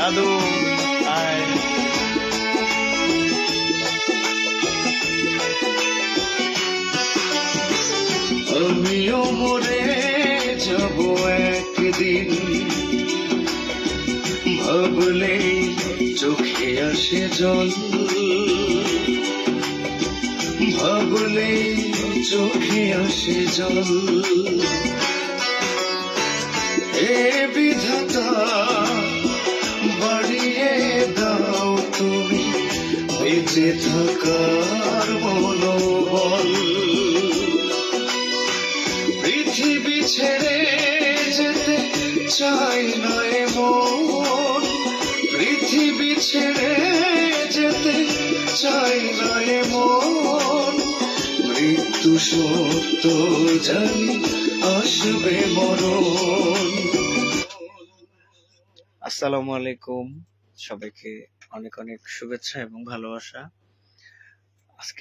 দাদু আয়। আমিও মরে যাব একদিন, ভাবলেই চোখে আসে জল, ভাবলেই চোখে আসে জল। এ বিধাতা বাড়িয়ে দাও তুমি বেঁচে থাকার মনোবল। পৃথিবী ছেড়ে যেতে চাই না মন, পৃথিবী ছেড়ে যেতে চাই না মন। মৃত্যু সত্য জানি আসবে মরণ। আসসালামু আলাইকুম, সবাইকে অনেক অনেক শুভেচ্ছা এবং ভালোবাসা। আজকে